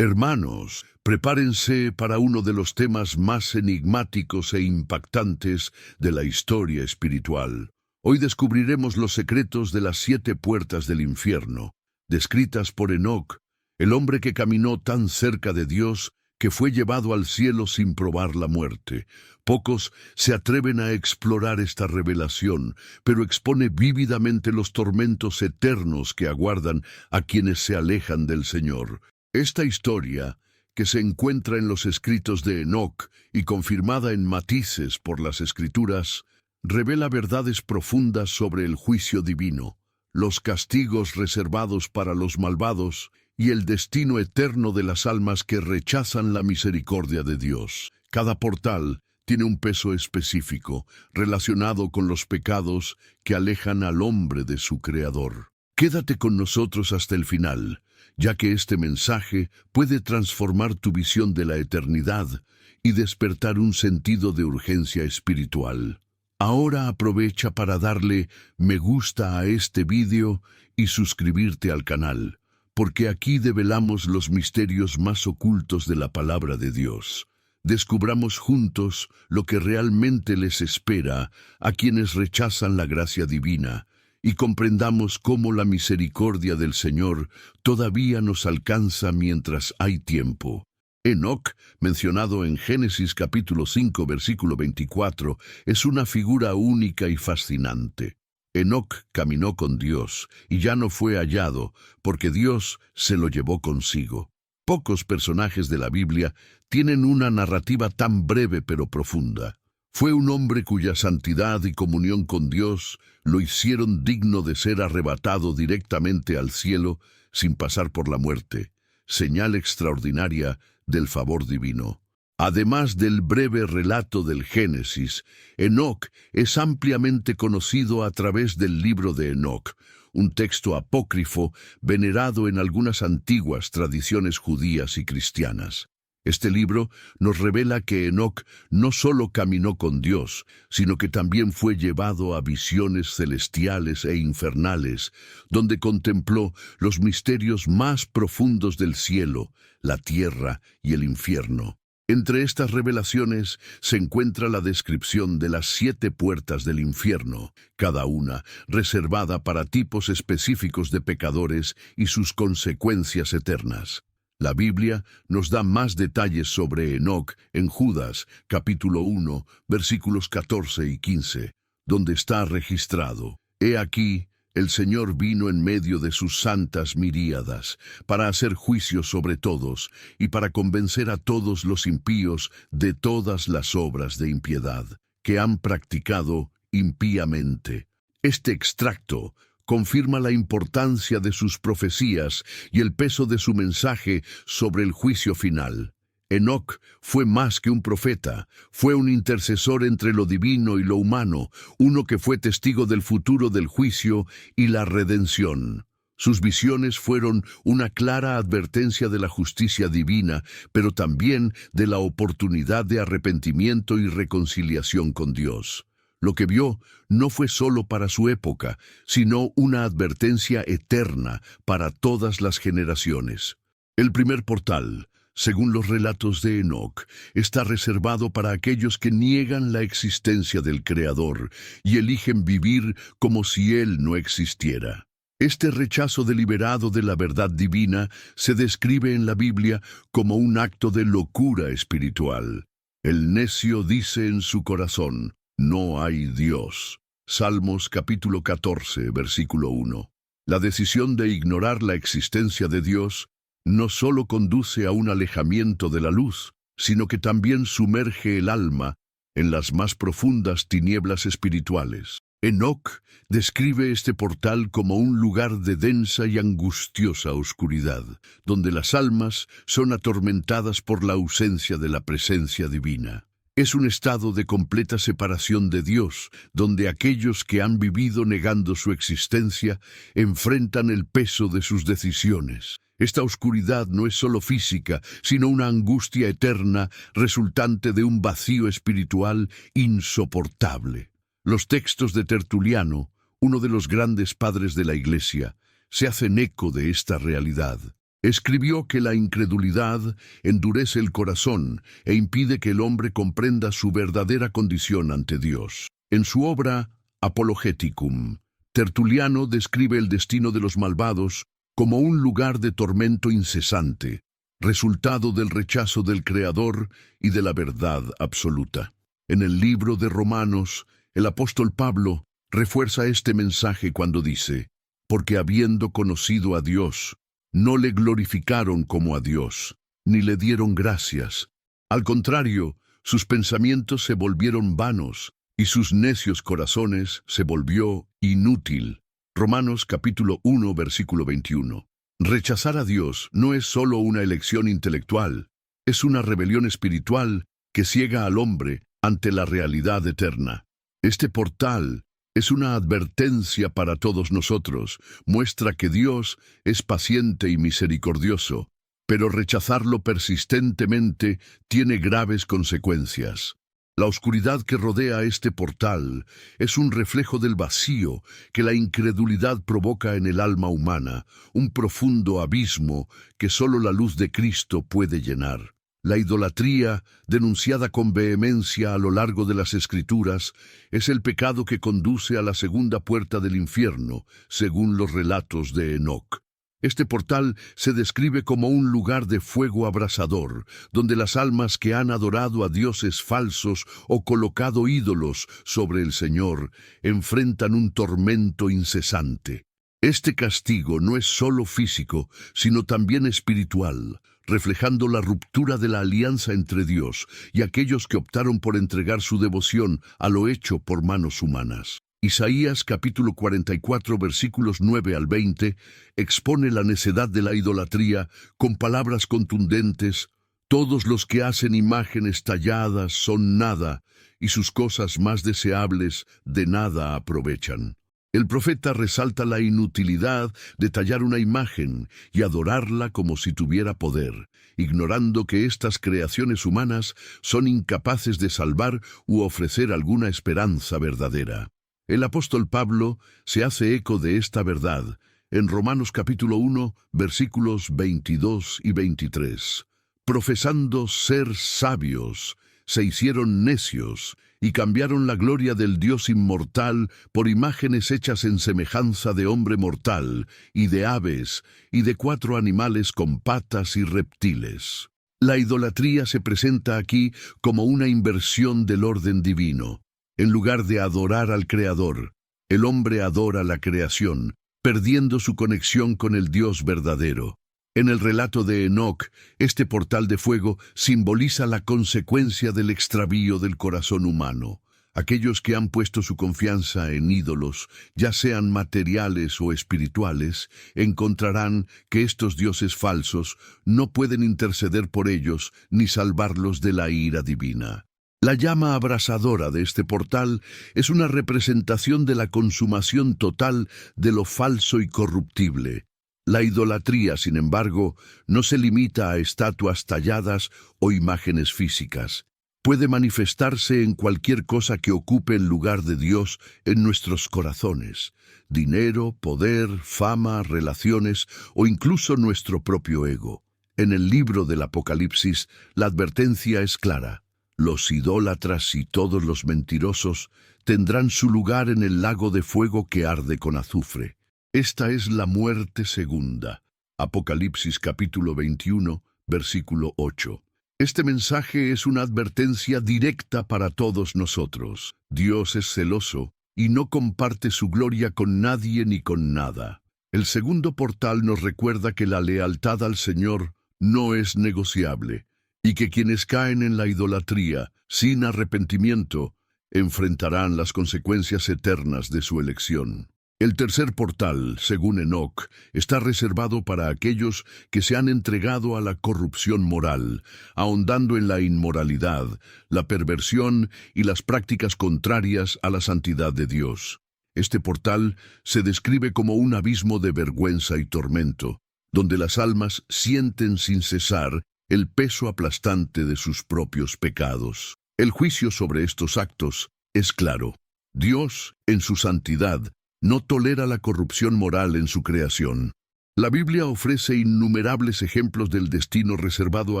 Hermanos, prepárense para uno de los temas más enigmáticos e impactantes de la historia espiritual. Hoy descubriremos los secretos de las 7 puertas del infierno, descritas por Enoc, el hombre que caminó tan cerca de Dios que fue llevado al cielo sin probar la muerte. Pocos se atreven a explorar esta revelación, pero expone vívidamente los tormentos eternos que aguardan a quienes se alejan del Señor. Esta historia, que se encuentra en los escritos de Enoc y confirmada en matices por las Escrituras, revela verdades profundas sobre el juicio divino, los castigos reservados para los malvados y el destino eterno de las almas que rechazan la misericordia de Dios. Cada portal tiene un peso específico, relacionado con los pecados que alejan al hombre de su Creador. Quédate con nosotros hasta el final, ya que este mensaje puede transformar tu visión de la eternidad y despertar un sentido de urgencia espiritual. Ahora aprovecha para darle me gusta a este vídeo y suscribirte al canal, porque aquí develamos los misterios más ocultos de la palabra de Dios. Descubramos juntos lo que realmente les espera a quienes rechazan la gracia divina, y comprendamos cómo la misericordia del Señor todavía nos alcanza mientras hay tiempo. Enoc, mencionado en Génesis capítulo 5, versículo 24, es una figura única y fascinante. Enoc caminó con Dios y ya no fue hallado, porque Dios se lo llevó consigo. Pocos personajes de la Biblia tienen una narrativa tan breve pero profunda. Fue un hombre cuya santidad y comunión con Dios lo hicieron digno de ser arrebatado directamente al cielo sin pasar por la muerte, señal extraordinaria del favor divino. Además del breve relato del Génesis, Enoc es ampliamente conocido a través del libro de Enoc, un texto apócrifo venerado en algunas antiguas tradiciones judías y cristianas. Este libro nos revela que Enoc no solo caminó con Dios, sino que también fue llevado a visiones celestiales e infernales, donde contempló los misterios más profundos del cielo, la tierra y el infierno. Entre estas revelaciones se encuentra la descripción de las 7 puertas del infierno, cada una reservada para tipos específicos de pecadores y sus consecuencias eternas. La Biblia nos da más detalles sobre Enoc en Judas, capítulo 1, versículos 14 y 15, donde está registrado: «He aquí, el Señor vino en medio de sus santas miríadas, para hacer juicio sobre todos, y para convencer a todos los impíos de todas las obras de impiedad, que han practicado impíamente». Este extracto confirma la importancia de sus profecías y el peso de su mensaje sobre el juicio final. Enoc fue más que un profeta, fue un intercesor entre lo divino y lo humano, uno que fue testigo del futuro del juicio y la redención. Sus visiones fueron una clara advertencia de la justicia divina, pero también de la oportunidad de arrepentimiento y reconciliación con Dios. Lo que vio no fue solo para su época, sino una advertencia eterna para todas las generaciones. El primer portal, según los relatos de Enoc, está reservado para aquellos que niegan la existencia del Creador y eligen vivir como si Él no existiera. Este rechazo deliberado de la verdad divina se describe en la Biblia como un acto de locura espiritual. El necio dice en su corazón: «No hay Dios». Salmos capítulo 14, versículo 1. La decisión de ignorar la existencia de Dios no solo conduce a un alejamiento de la luz, sino que también sumerge el alma en las más profundas tinieblas espirituales. Enoc describe este portal como un lugar de densa y angustiosa oscuridad, donde las almas son atormentadas por la ausencia de la presencia divina. Es un estado de completa separación de Dios, donde aquellos que han vivido negando su existencia enfrentan el peso de sus decisiones. Esta oscuridad no es solo física, sino una angustia eterna resultante de un vacío espiritual insoportable. Los textos de Tertuliano, uno de los grandes padres de la Iglesia, se hacen eco de esta realidad. Escribió que la incredulidad endurece el corazón e impide que el hombre comprenda su verdadera condición ante Dios. En su obra Apologeticum, Tertuliano describe el destino de los malvados como un lugar de tormento incesante, resultado del rechazo del Creador y de la verdad absoluta. En el libro de Romanos, el apóstol Pablo refuerza este mensaje cuando dice: porque habiendo conocido a Dios, no le glorificaron como a Dios, ni le dieron gracias. Al contrario, sus pensamientos se volvieron vanos, y sus necios corazones se volvió inútil. Romanos capítulo 1, versículo 21. Rechazar a Dios no es solo una elección intelectual, es una rebelión espiritual que ciega al hombre ante la realidad eterna. Este portal es una advertencia para todos nosotros, muestra que Dios es paciente y misericordioso, pero rechazarlo persistentemente tiene graves consecuencias. La oscuridad que rodea este portal es un reflejo del vacío que la incredulidad provoca en el alma humana, un profundo abismo que solo la luz de Cristo puede llenar. La idolatría, denunciada con vehemencia a lo largo de las Escrituras, es el pecado que conduce a la segunda puerta del infierno, según los relatos de Enoc. Este portal se describe como un lugar de fuego abrasador, donde las almas que han adorado a dioses falsos o colocado ídolos sobre el Señor enfrentan un tormento incesante. Este castigo no es solo físico, sino también espiritual, reflejando la ruptura de la alianza entre Dios y aquellos que optaron por entregar su devoción a lo hecho por manos humanas. Isaías capítulo 44 versículos 9 al 20 expone la necedad de la idolatría con palabras contundentes: todos los que hacen imágenes talladas son nada, y sus cosas más deseables de nada aprovechan. El profeta resalta la inutilidad de tallar una imagen y adorarla como si tuviera poder, ignorando que estas creaciones humanas son incapaces de salvar u ofrecer alguna esperanza verdadera. El apóstol Pablo se hace eco de esta verdad en Romanos capítulo 1, versículos 22 y 23. Profesando ser sabios, se hicieron necios y cambiaron la gloria del Dios inmortal por imágenes hechas en semejanza de hombre mortal, y de aves, y de 4 animales con patas y reptiles. La idolatría se presenta aquí como una inversión del orden divino. En lugar de adorar al Creador, el hombre adora la creación, perdiendo su conexión con el Dios verdadero. En el relato de Enoc, este portal de fuego simboliza la consecuencia del extravío del corazón humano. Aquellos que han puesto su confianza en ídolos, ya sean materiales o espirituales, encontrarán que estos dioses falsos no pueden interceder por ellos ni salvarlos de la ira divina. La llama abrasadora de este portal es una representación de la consumación total de lo falso y corruptible. La idolatría, sin embargo, no se limita a estatuas talladas o imágenes físicas. Puede manifestarse en cualquier cosa que ocupe el lugar de Dios en nuestros corazones: dinero, poder, fama, relaciones o incluso nuestro propio ego. En el libro del Apocalipsis, la advertencia es clara: los idólatras y todos los mentirosos tendrán su lugar en el lago de fuego que arde con azufre. Esta es la muerte segunda. Apocalipsis capítulo 21, versículo 8. Este mensaje es una advertencia directa para todos nosotros. Dios es celoso y no comparte su gloria con nadie ni con nada. El segundo portal nos recuerda que la lealtad al Señor no es negociable, y que quienes caen en la idolatría sin arrepentimiento enfrentarán las consecuencias eternas de su elección. El tercer portal, según Enoc, está reservado para aquellos que se han entregado a la corrupción moral, ahondando en la inmoralidad, la perversión y las prácticas contrarias a la santidad de Dios. Este portal se describe como un abismo de vergüenza y tormento, donde las almas sienten sin cesar el peso aplastante de sus propios pecados. El juicio sobre estos actos es claro. Dios, en su santidad, no tolera la corrupción moral en su creación. La Biblia ofrece innumerables ejemplos del destino reservado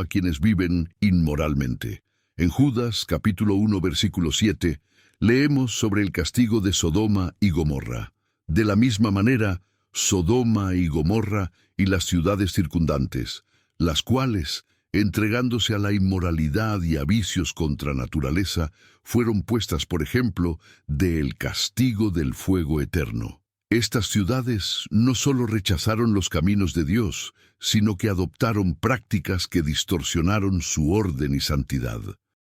a quienes viven inmoralmente. En Judas, capítulo 1, versículo 7, leemos sobre el castigo de Sodoma y Gomorra. De la misma manera, Sodoma y Gomorra y las ciudades circundantes, las cuales, entregándose a la inmoralidad y a vicios contra naturaleza, fueron puestas por ejemplo del castigo del fuego eterno. Estas ciudades no solo rechazaron los caminos de Dios, sino que adoptaron prácticas que distorsionaron su orden y santidad.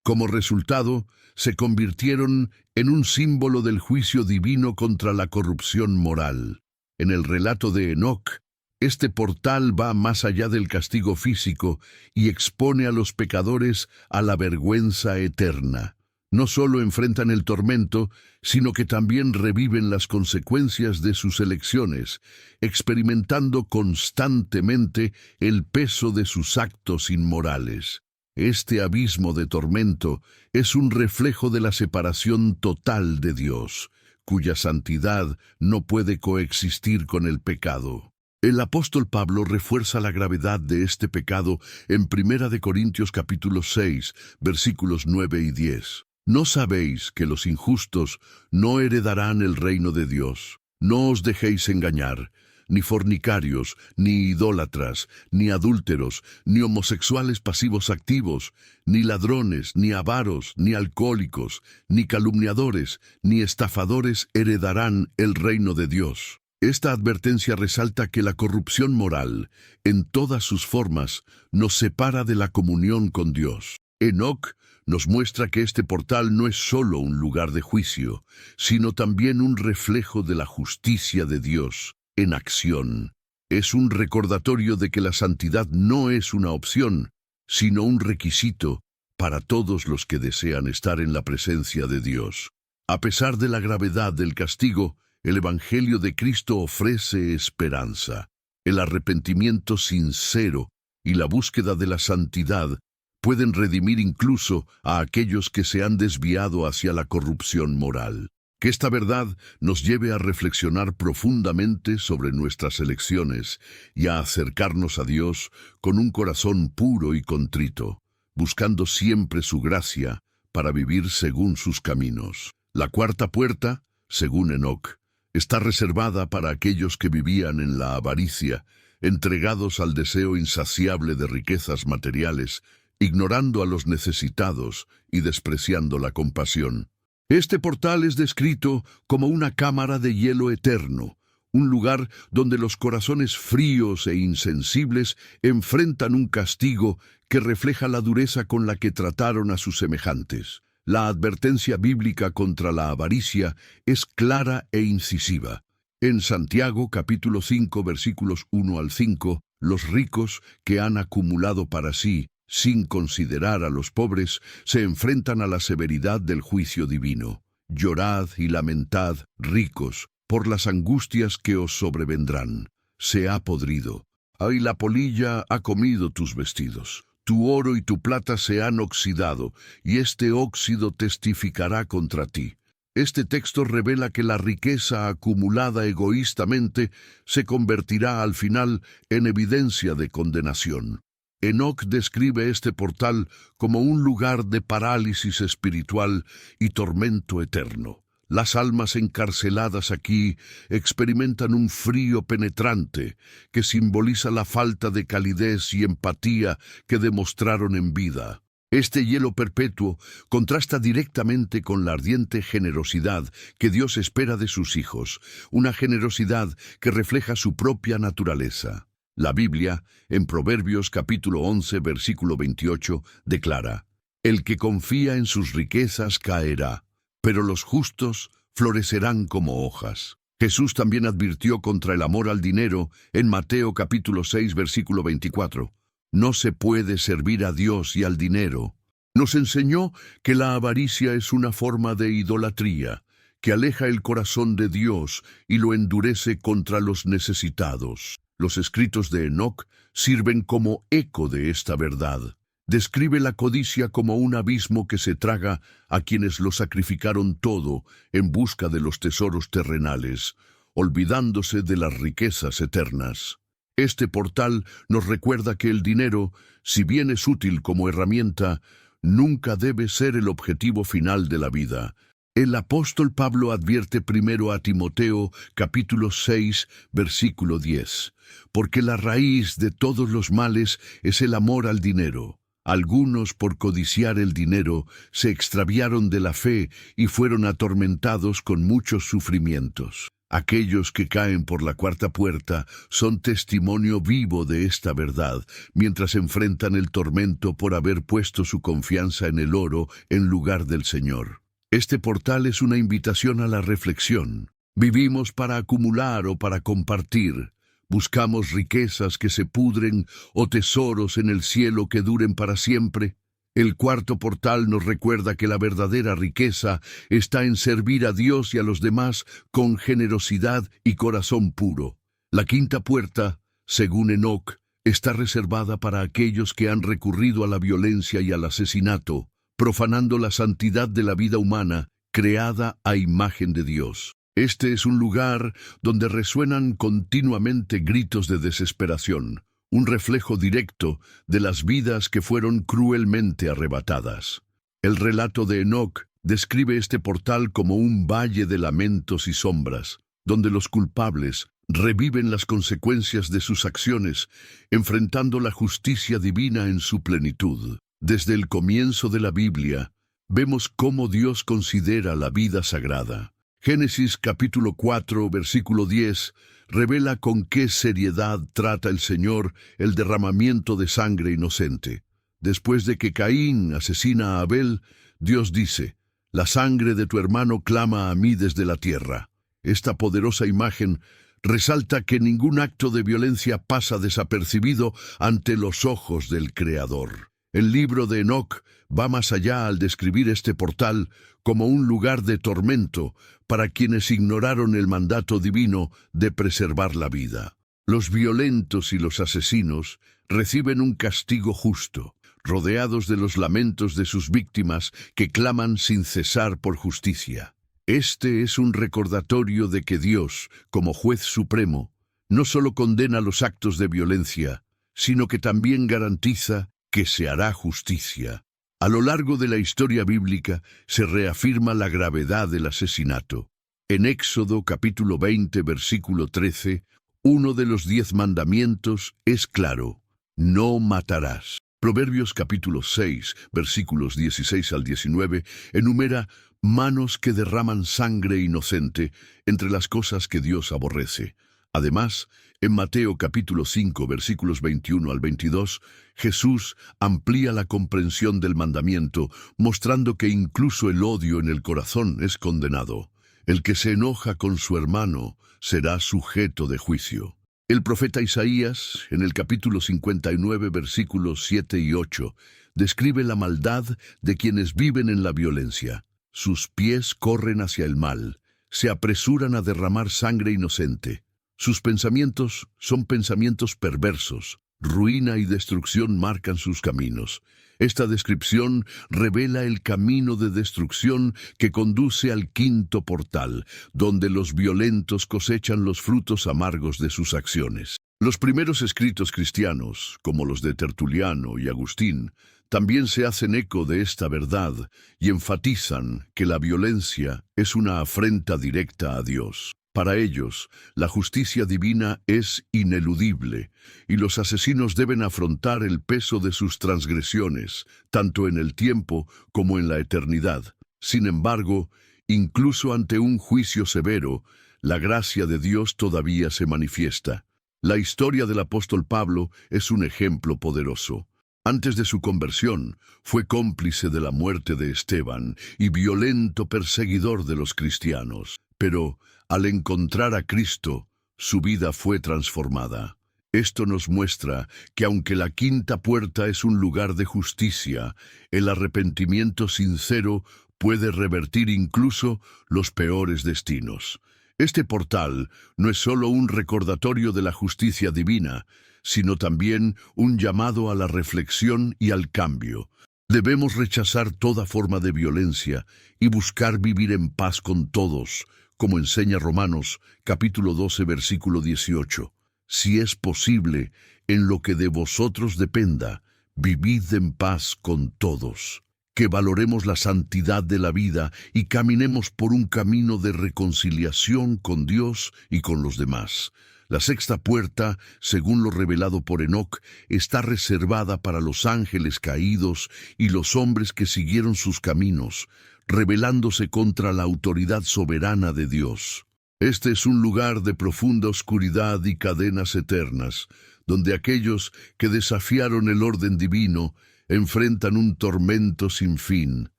Como resultado, se convirtieron en un símbolo del juicio divino contra la corrupción moral. En el relato de Enoc, este portal va más allá del castigo físico y expone a los pecadores a la vergüenza eterna. No solo enfrentan el tormento, sino que también reviven las consecuencias de sus elecciones, experimentando constantemente el peso de sus actos inmorales. Este abismo de tormento es un reflejo de la separación total de Dios, cuya santidad no puede coexistir con el pecado. El apóstol Pablo refuerza la gravedad de este pecado en 1 Corintios capítulo 6, versículos 9 y 10. ¿No sabéis que los injustos no heredarán el reino de Dios? No os dejéis engañar, ni fornicarios, ni idólatras, ni adúlteros, ni homosexuales pasivos activos, ni ladrones, ni avaros, ni alcohólicos, ni calumniadores, ni estafadores heredarán el reino de Dios. Esta advertencia resalta que la corrupción moral, en todas sus formas, nos separa de la comunión con Dios. Enoc nos muestra que este portal no es solo un lugar de juicio, sino también un reflejo de la justicia de Dios en acción. Es un recordatorio de que la santidad no es una opción, sino un requisito para todos los que desean estar en la presencia de Dios. A pesar de la gravedad del castigo, el Evangelio de Cristo ofrece esperanza. El arrepentimiento sincero y la búsqueda de la santidad pueden redimir incluso a aquellos que se han desviado hacia la corrupción moral. Que esta verdad nos lleve a reflexionar profundamente sobre nuestras elecciones y a acercarnos a Dios con un corazón puro y contrito, buscando siempre su gracia para vivir según sus caminos. La cuarta puerta, según Enoc, está reservada para aquellos que vivían en la avaricia, entregados al deseo insaciable de riquezas materiales, ignorando a los necesitados y despreciando la compasión. Este portal es descrito como una cámara de hielo eterno, un lugar donde los corazones fríos e insensibles enfrentan un castigo que refleja la dureza con la que trataron a sus semejantes. La advertencia bíblica contra la avaricia es clara e incisiva. En Santiago capítulo 5 versículos 1 al 5, los ricos que han acumulado para sí, sin considerar a los pobres, se enfrentan a la severidad del juicio divino. Llorad y lamentad, ricos, por las angustias que os sobrevendrán. Se ha podrido. Ay, la polilla ha comido tus vestidos. Tu oro y tu plata se han oxidado, y este óxido testificará contra ti. Este texto revela que la riqueza acumulada egoístamente se convertirá al final en evidencia de condenación. Enoc describe este portal como un lugar de parálisis espiritual y tormento eterno. Las almas encarceladas aquí experimentan un frío penetrante que simboliza la falta de calidez y empatía que demostraron en vida. Este hielo perpetuo contrasta directamente con la ardiente generosidad que Dios espera de sus hijos, una generosidad que refleja su propia naturaleza. La Biblia, en Proverbios capítulo 11, versículo 28, declara: «El que confía en sus riquezas caerá, pero los justos florecerán como hojas». Jesús también advirtió contra el amor al dinero en Mateo capítulo 6, versículo 24. No se puede servir a Dios y al dinero. Nos enseñó que la avaricia es una forma de idolatría, que aleja el corazón de Dios y lo endurece contra los necesitados. Los escritos de Enoc sirven como eco de esta verdad. Describe la codicia como un abismo que se traga a quienes lo sacrificaron todo en busca de los tesoros terrenales, olvidándose de las riquezas eternas. Este portal nos recuerda que el dinero, si bien es útil como herramienta, nunca debe ser el objetivo final de la vida. El apóstol Pablo advierte primero a Timoteo, capítulo 6, versículo 10, porque la raíz de todos los males es el amor al dinero. Algunos, por codiciar el dinero, se extraviaron de la fe y fueron atormentados con muchos sufrimientos. Aquellos que caen por la cuarta puerta son testimonio vivo de esta verdad, mientras enfrentan el tormento por haber puesto su confianza en el oro en lugar del Señor. Este portal es una invitación a la reflexión. ¿Vivimos para acumular o para compartir? ¿Buscamos riquezas que se pudren o tesoros en el cielo que duren para siempre? El cuarto portal nos recuerda que la verdadera riqueza está en servir a Dios y a los demás con generosidad y corazón puro. La quinta puerta, según Enoc, está reservada para aquellos que han recurrido a la violencia y al asesinato, profanando la santidad de la vida humana, creada a imagen de Dios. Este es un lugar donde resuenan continuamente gritos de desesperación, un reflejo directo de las vidas que fueron cruelmente arrebatadas. El relato de Enoc describe este portal como un valle de lamentos y sombras, donde los culpables reviven las consecuencias de sus acciones, enfrentando la justicia divina en su plenitud. Desde el comienzo de la Biblia, vemos cómo Dios considera la vida sagrada. Génesis capítulo 4, versículo 10, revela con qué seriedad trata el Señor el derramamiento de sangre inocente. Después de que Caín asesina a Abel, Dios dice: «La sangre de tu hermano clama a mí desde la tierra». Esta poderosa imagen resalta que ningún acto de violencia pasa desapercibido ante los ojos del Creador. El libro de Enoc va más allá al describir este portal como un lugar de tormento para quienes ignoraron el mandato divino de preservar la vida. Los violentos y los asesinos reciben un castigo justo, rodeados de los lamentos de sus víctimas que claman sin cesar por justicia. Este es un recordatorio de que Dios, como juez supremo, no solo condena los actos de violencia, sino que también garantiza que se hará justicia. A lo largo de la historia bíblica se reafirma la gravedad del asesinato. En Éxodo capítulo 20, versículo 13, uno de los 10 mandamientos es claro: no matarás. Proverbios capítulo 6, versículos 16 al 19, enumera manos que derraman sangre inocente entre las cosas que Dios aborrece. Además, en Mateo capítulo 5, versículos 21 al 22, Jesús amplía la comprensión del mandamiento, mostrando que incluso el odio en el corazón es condenado. El que se enoja con su hermano será sujeto de juicio. El profeta Isaías, en el capítulo 59, versículos 7 y 8, describe la maldad de quienes viven en la violencia. Sus pies corren hacia el mal, se apresuran a derramar sangre inocente. Sus pensamientos son pensamientos perversos, ruina y destrucción marcan sus caminos. Esta descripción revela el camino de destrucción que conduce al quinto portal, donde los violentos cosechan los frutos amargos de sus acciones. Los primeros escritos cristianos, como los de Tertuliano y Agustín, también se hacen eco de esta verdad y enfatizan que la violencia es una afrenta directa a Dios. Para ellos, la justicia divina es ineludible, y los asesinos deben afrontar el peso de sus transgresiones, tanto en el tiempo como en la eternidad. Sin embargo, incluso ante un juicio severo, la gracia de Dios todavía se manifiesta. La historia del apóstol Pablo es un ejemplo poderoso. Antes de su conversión, fue cómplice de la muerte de Esteban y violento perseguidor de los cristianos. Pero, al encontrar a Cristo, su vida fue transformada. Esto nos muestra que aunque la quinta puerta es un lugar de justicia, el arrepentimiento sincero puede revertir incluso los peores destinos. Este portal no es solo un recordatorio de la justicia divina, sino también un llamado a la reflexión y al cambio. Debemos rechazar toda forma de violencia y buscar vivir en paz con todos, como enseña Romanos, capítulo 12, versículo 18. si es posible, en lo que de vosotros dependa, vivid en paz con todos. Que valoremos la santidad de la vida y caminemos por un camino de reconciliación con Dios y con los demás. La sexta puerta, según lo revelado por Enoc, está reservada para los ángeles caídos y los hombres que siguieron sus caminos, rebelándose contra la autoridad soberana de Dios. Este es un lugar de profunda oscuridad y cadenas eternas, donde aquellos que desafiaron el orden divino enfrentan un tormento sin fin,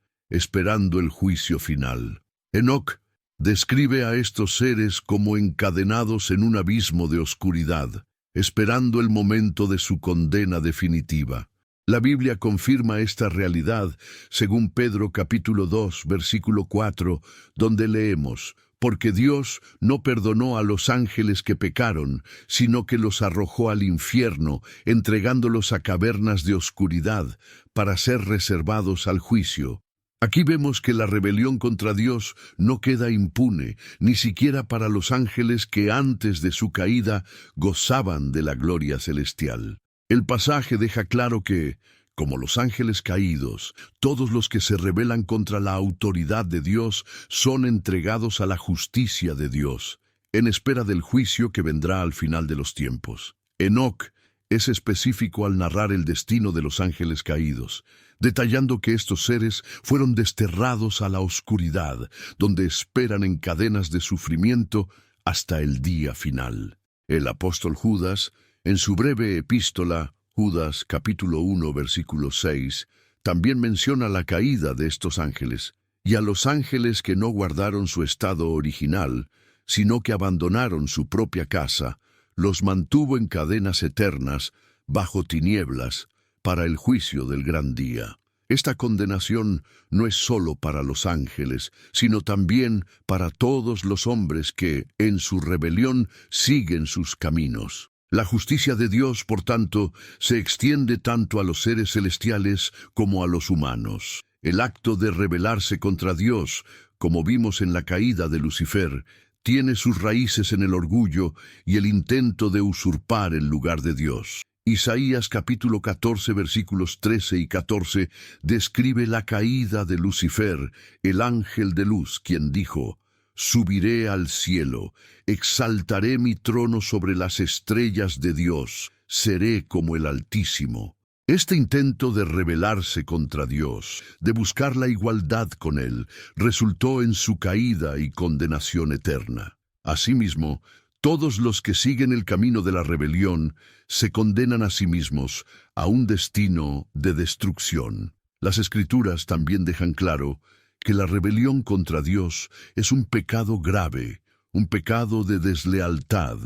esperando el juicio final. Enoc describe a estos seres como encadenados en un abismo de oscuridad, esperando el momento de su condena definitiva. La Biblia confirma esta realidad, según Pedro capítulo 2, versículo 4, donde leemos: porque Dios no perdonó a los ángeles que pecaron, sino que los arrojó al infierno, entregándolos a cavernas de oscuridad, para ser reservados al juicio. Aquí vemos que la rebelión contra Dios no queda impune, ni siquiera para los ángeles que antes de su caída gozaban de la gloria celestial. El pasaje deja claro que, como los ángeles caídos, todos los que se rebelan contra la autoridad de Dios son entregados a la justicia de Dios, en espera del juicio que vendrá al final de los tiempos. Enoc es específico al narrar el destino de los ángeles caídos, detallando que estos seres fueron desterrados a la oscuridad, donde esperan en cadenas de sufrimiento hasta el día final. El apóstol Judas, en su breve epístola, Judas capítulo 1 versículo 6, también menciona la caída de estos ángeles, y a los ángeles que no guardaron su estado original, sino que abandonaron su propia casa, los mantuvo en cadenas eternas, bajo tinieblas, para el juicio del gran día. Esta condenación no es solo para los ángeles, sino también para todos los hombres que, en su rebelión, siguen sus caminos. La justicia de Dios, por tanto, se extiende tanto a los seres celestiales como a los humanos. El acto de rebelarse contra Dios, como vimos en la caída de Lucifer, tiene sus raíces en el orgullo y el intento de usurpar el lugar de Dios. Isaías capítulo 14 versículos 13 y 14 describe la caída de Lucifer, el ángel de luz, quien dijo: subiré al cielo, exaltaré mi trono sobre las estrellas de Dios, seré como el Altísimo. Este intento de rebelarse contra Dios, de buscar la igualdad con Él, resultó en su caída y condenación eterna. Asimismo, todos los que siguen el camino de la rebelión se condenan a sí mismos a un destino de destrucción. Las Escrituras también dejan claro que la rebelión contra Dios es un pecado grave, un pecado de deslealtad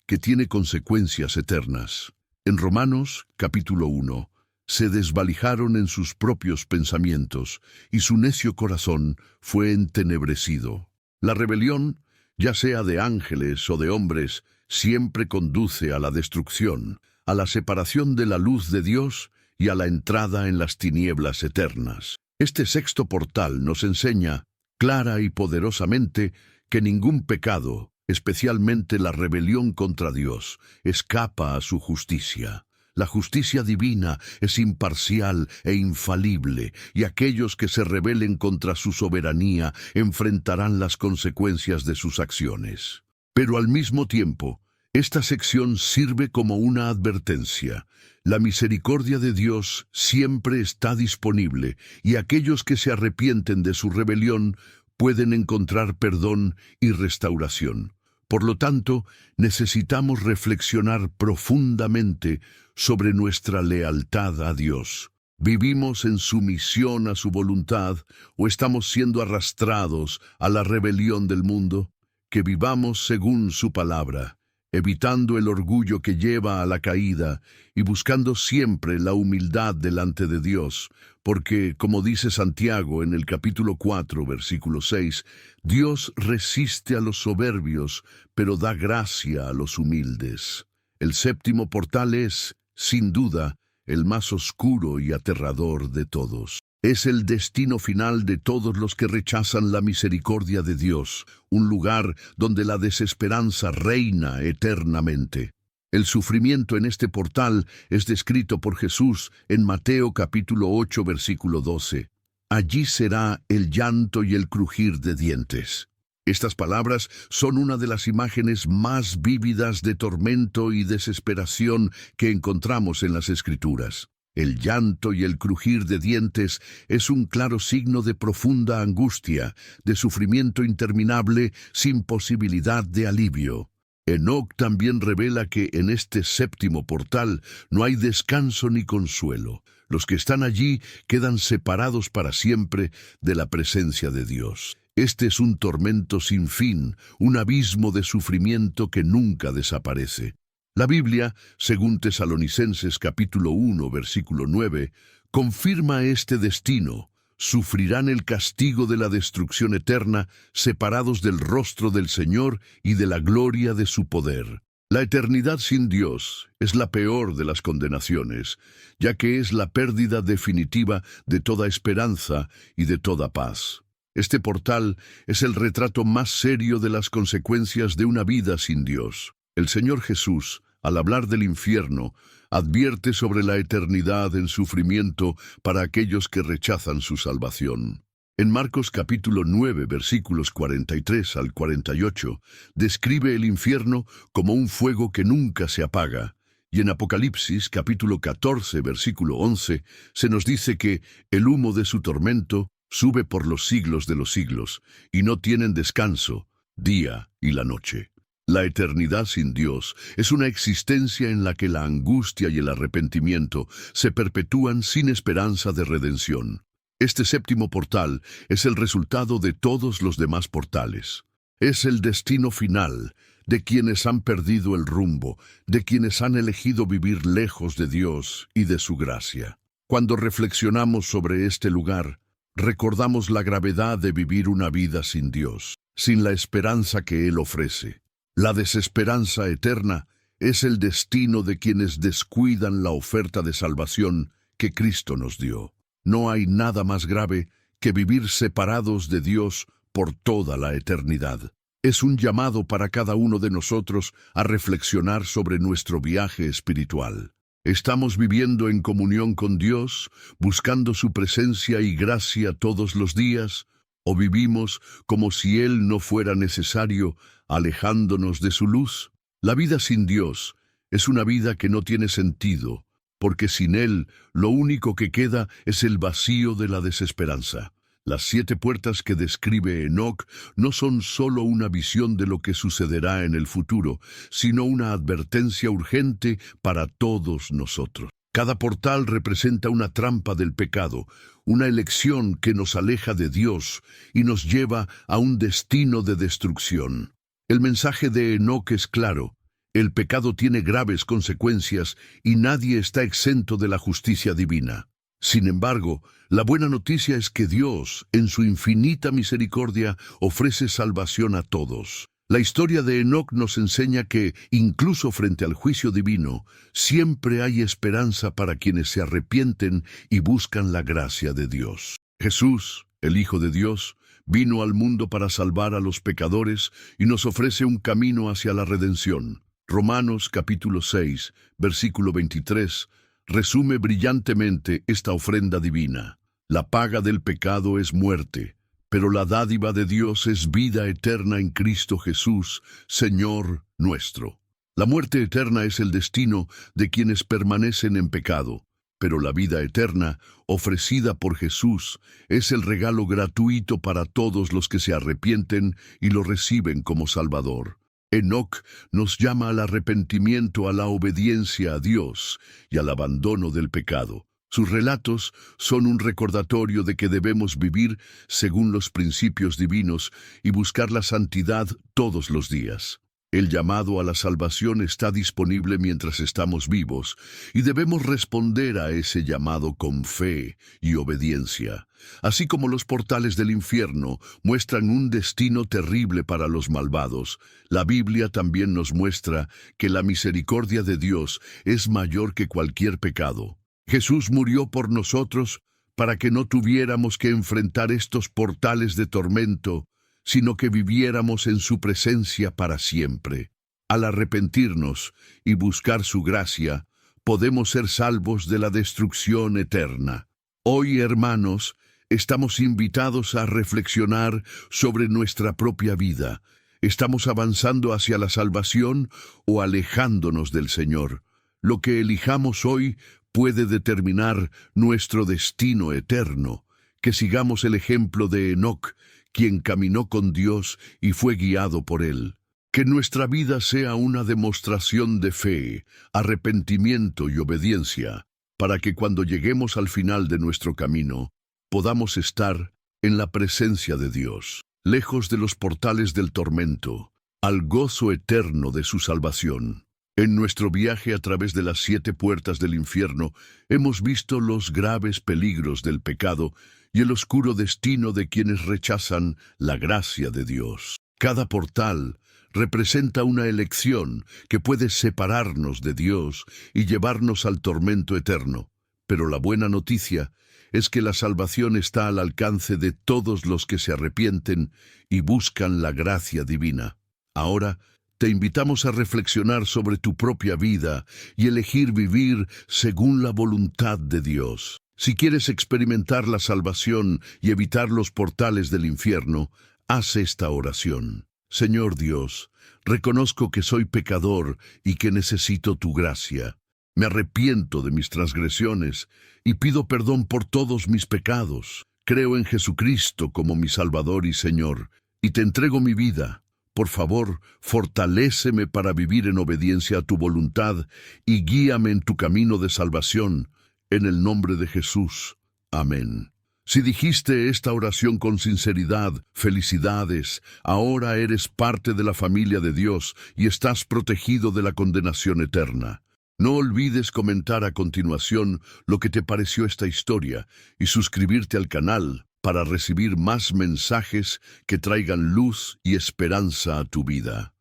que tiene consecuencias eternas. En Romanos, capítulo 1, se desvalijaron en sus propios pensamientos y su necio corazón fue entenebrecido. La rebelión, ya sea de ángeles o de hombres, siempre conduce a la destrucción, a la separación de la luz de Dios y a la entrada en las tinieblas eternas. Este sexto portal nos enseña, clara y poderosamente, que ningún pecado, especialmente la rebelión contra Dios, escapa a su justicia. La justicia divina es imparcial e infalible, y aquellos que se rebelen contra su soberanía enfrentarán las consecuencias de sus acciones. Pero al mismo tiempo, esta sección sirve como una advertencia. La misericordia de Dios siempre está disponible, y aquellos que se arrepienten de su rebelión pueden encontrar perdón y restauración. Por lo tanto, necesitamos reflexionar profundamente sobre nuestra lealtad a Dios. ¿Vivimos en sumisión a su voluntad o estamos siendo arrastrados a la rebelión del mundo? Que vivamos según su palabra, evitando el orgullo que lleva a la caída y buscando siempre la humildad delante de Dios, porque, como dice Santiago en el capítulo 4, versículo 6, Dios resiste a los soberbios, pero da gracia a los humildes. El séptimo portal es, sin duda, el más oscuro y aterrador de todos. Es el destino final de todos los que rechazan la misericordia de Dios, un lugar donde la desesperanza reina eternamente. El sufrimiento en este portal es descrito por Jesús en Mateo capítulo 8, versículo 12. Allí será el llanto y el crujir de dientes. Estas palabras son una de las imágenes más vívidas de tormento y desesperación que encontramos en las Escrituras. El llanto y el crujir de dientes es un claro signo de profunda angustia, de sufrimiento interminable sin posibilidad de alivio. Enoc también revela que en este séptimo portal no hay descanso ni consuelo. Los que están allí quedan separados para siempre de la presencia de Dios. Este es un tormento sin fin, un abismo de sufrimiento que nunca desaparece. La Biblia, según Tesalonicenses capítulo 1, versículo 9, confirma este destino. Sufrirán el castigo de la destrucción eterna, separados del rostro del Señor y de la gloria de su poder. La eternidad sin Dios es la peor de las condenaciones, ya que es la pérdida definitiva de toda esperanza y de toda paz. Este portal es el retrato más serio de las consecuencias de una vida sin Dios. El Señor Jesús, al hablar del infierno, advierte sobre la eternidad en sufrimiento para aquellos que rechazan su salvación. En Marcos capítulo 9, versículos 43 al 48, describe el infierno como un fuego que nunca se apaga. Y en Apocalipsis capítulo 14, versículo 11, se nos dice que el humo de su tormento sube por los siglos de los siglos, y no tienen descanso, día y la noche. La eternidad sin Dios es una existencia en la que la angustia y el arrepentimiento se perpetúan sin esperanza de redención. Este séptimo portal es el resultado de todos los demás portales. Es el destino final de quienes han perdido el rumbo, de quienes han elegido vivir lejos de Dios y de su gracia. Cuando reflexionamos sobre este lugar, recordamos la gravedad de vivir una vida sin Dios, sin la esperanza que Él ofrece. La desesperanza eterna es el destino de quienes descuidan la oferta de salvación que Cristo nos dio. No hay nada más grave que vivir separados de Dios por toda la eternidad. Es un llamado para cada uno de nosotros a reflexionar sobre nuestro viaje espiritual. ¿Estamos viviendo en comunión con Dios, buscando su presencia y gracia todos los días? ¿O vivimos como si Él no fuera necesario, alejándonos de su luz? La vida sin Dios es una vida que no tiene sentido, porque sin Él lo único que queda es el vacío de la desesperanza. Las 7 puertas que describe Enoc no son solo una visión de lo que sucederá en el futuro, sino una advertencia urgente para todos nosotros. Cada portal representa una trampa del pecado, una elección que nos aleja de Dios y nos lleva a un destino de destrucción. El mensaje de Enoc es claro: el pecado tiene graves consecuencias y nadie está exento de la justicia divina. Sin embargo, la buena noticia es que Dios, en su infinita misericordia, ofrece salvación a todos. La historia de Enoc nos enseña que, incluso frente al juicio divino, siempre hay esperanza para quienes se arrepienten y buscan la gracia de Dios. Jesús, el Hijo de Dios, vino al mundo para salvar a los pecadores y nos ofrece un camino hacia la redención. Romanos capítulo 6, versículo 23, resume brillantemente esta ofrenda divina. La paga del pecado es muerte, pero la dádiva de Dios es vida eterna en Cristo Jesús, Señor nuestro. La muerte eterna es el destino de quienes permanecen en pecado, pero la vida eterna, ofrecida por Jesús, es el regalo gratuito para todos los que se arrepienten y lo reciben como Salvador. Enoc nos llama al arrepentimiento, a la obediencia a Dios y al abandono del pecado. Sus relatos son un recordatorio de que debemos vivir según los principios divinos y buscar la santidad todos los días. El llamado a la salvación está disponible mientras estamos vivos y debemos responder a ese llamado con fe y obediencia. Así como los portales del infierno muestran un destino terrible para los malvados, la Biblia también nos muestra que la misericordia de Dios es mayor que cualquier pecado. Jesús murió por nosotros para que no tuviéramos que enfrentar estos portales de tormento, sino que viviéramos en su presencia para siempre. Al arrepentirnos y buscar su gracia, podemos ser salvos de la destrucción eterna. Hoy, hermanos, estamos invitados a reflexionar sobre nuestra propia vida. ¿Estamos avanzando hacia la salvación o alejándonos del Señor? Lo que elijamos hoy puede determinar nuestro destino eterno. Que sigamos el ejemplo de Enoc, quien caminó con Dios y fue guiado por Él. Que nuestra vida sea una demostración de fe, arrepentimiento y obediencia, para que cuando lleguemos al final de nuestro camino, podamos estar en la presencia de Dios, lejos de los portales del tormento, al gozo eterno de su salvación. En nuestro viaje a través de las 7 puertas del infierno, hemos visto los graves peligros del pecado y el oscuro destino de quienes rechazan la gracia de Dios. Cada portal representa una elección que puede separarnos de Dios y llevarnos al tormento eterno. Pero la buena noticia es que la salvación está al alcance de todos los que se arrepienten y buscan la gracia divina. Ahora, te invitamos a reflexionar sobre tu propia vida y elegir vivir según la voluntad de Dios. Si quieres experimentar la salvación y evitar los portales del infierno, haz esta oración. Señor Dios, reconozco que soy pecador y que necesito tu gracia. Me arrepiento de mis transgresiones y pido perdón por todos mis pecados. Creo en Jesucristo como mi Salvador y Señor, y te entrego mi vida. Por favor, fortaléceme para vivir en obediencia a tu voluntad y guíame en tu camino de salvación. En el nombre de Jesús. Amén. Si dijiste esta oración con sinceridad, felicidades, ahora eres parte de la familia de Dios y estás protegido de la condenación eterna. No olvides comentar a continuación lo que te pareció esta historia y suscribirte al canal para recibir más mensajes que traigan luz y esperanza a tu vida.